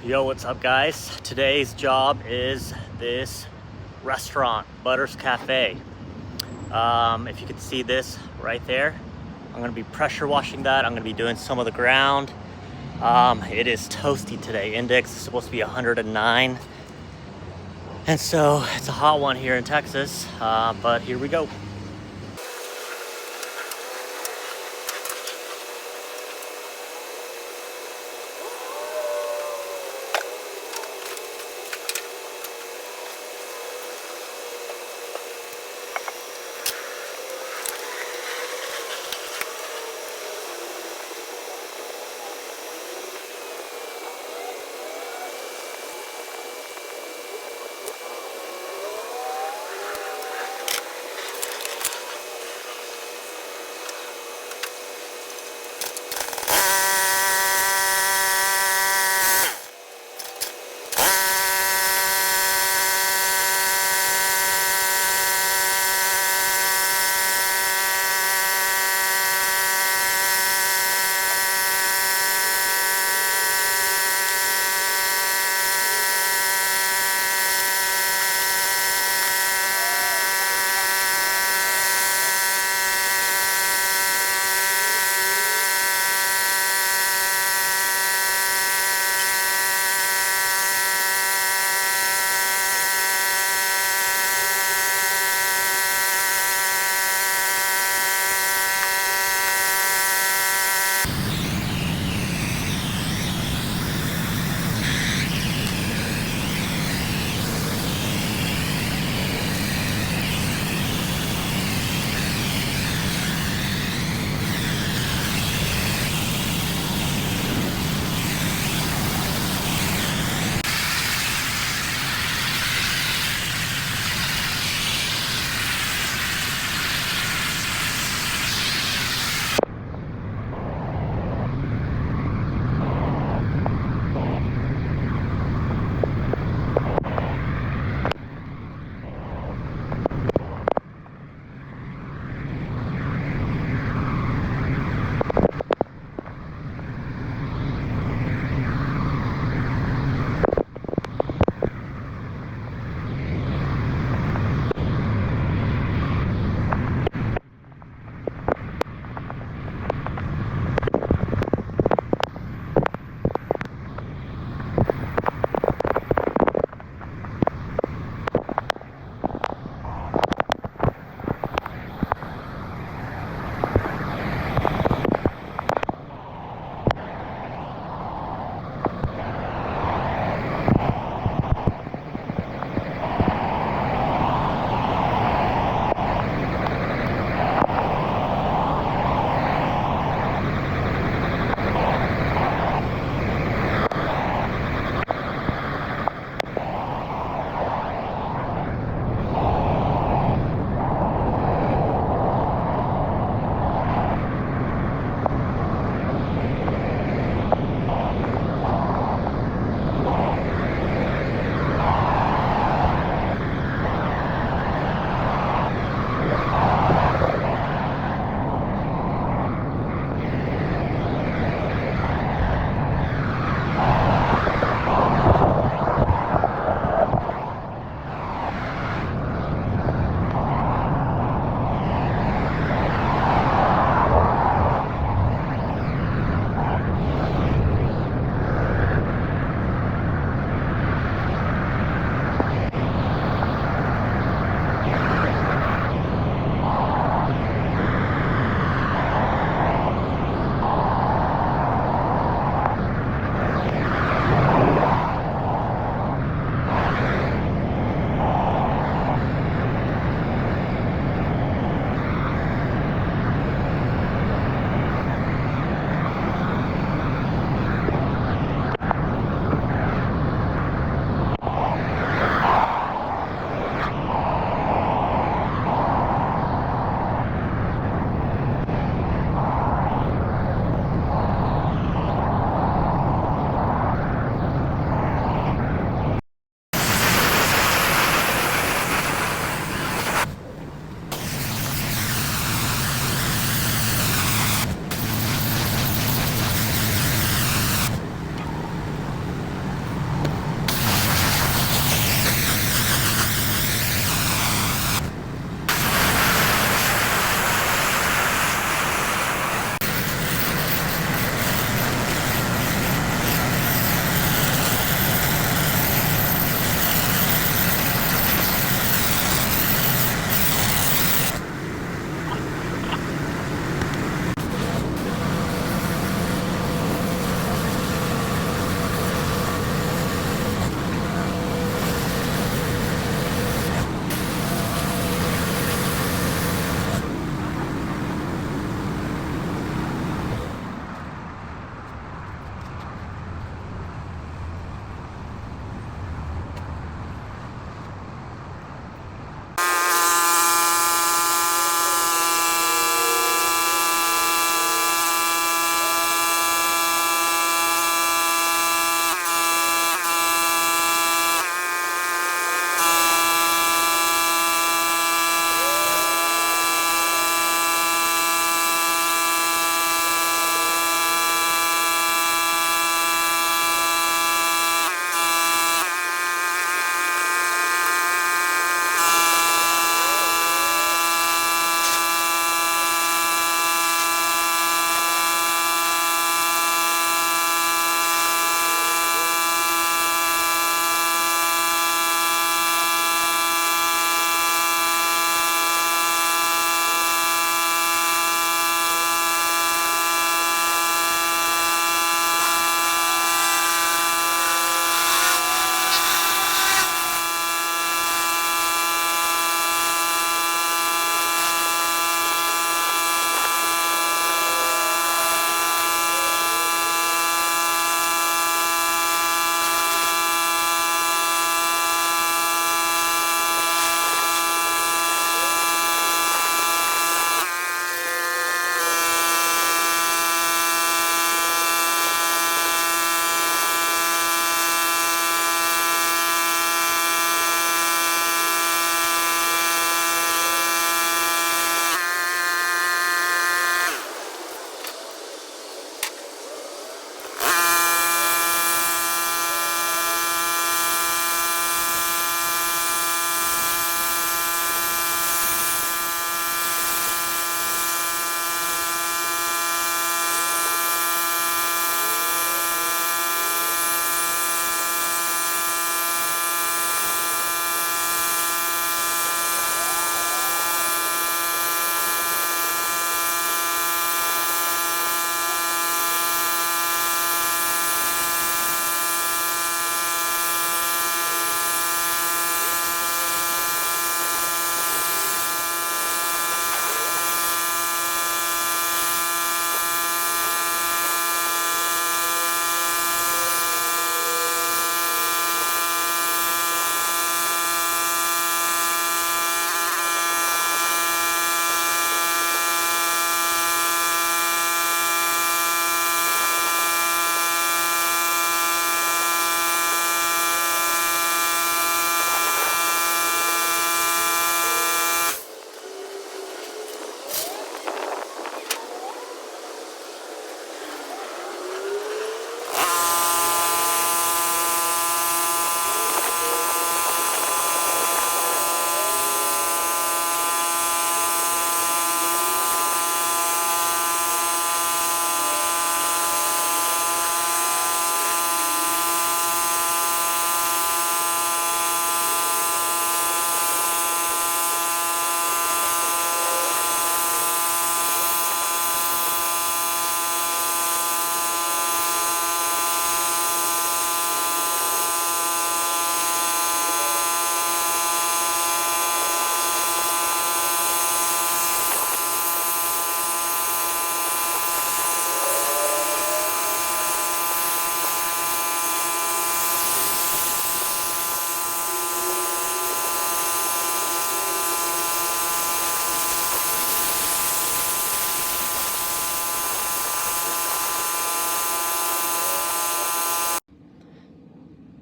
Yo, what's up guys? Today's job is this restaurant, Butters Cafe. If you can see this right there, I'm gonna be pressure washing that. I'm gonna be doing some of the ground. It is toasty today. Index is supposed to be 109. And so it's a hot one here in Texas, but here we go.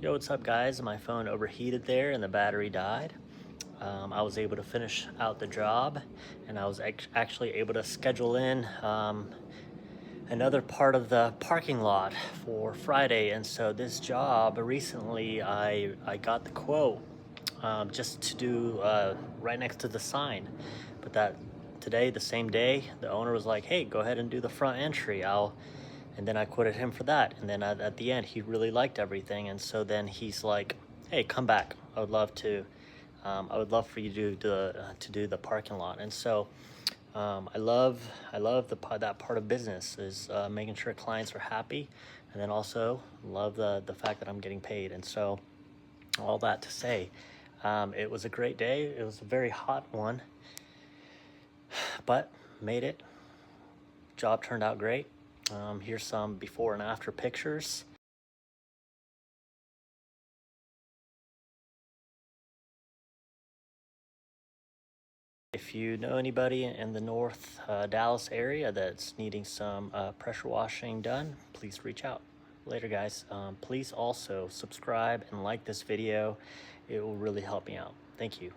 Yo, what's up guys? My phone overheated there and the battery died. I was able to finish out the job, and I was actually able to schedule in another part of the parking lot for Friday. And so this job, recently I got the quote just to do right next to the sign. But that today, the same day, the owner was like, hey, go ahead and do the front entry. And then I quoted him for that. And then at the end, he really liked everything. And so then he's like, hey, come back. I would love for you to do the parking lot. And so I love that part of business is making sure clients are happy, and then also love the fact that I'm getting paid. And so all that to say, it was a great day. It was a very hot one, but made it. Job turned out great. Here's some before and after pictures. If you know anybody in the North Dallas area that's needing some pressure washing done, please reach out. Later guys. Please also subscribe and like this video. It will really help me out. Thank you.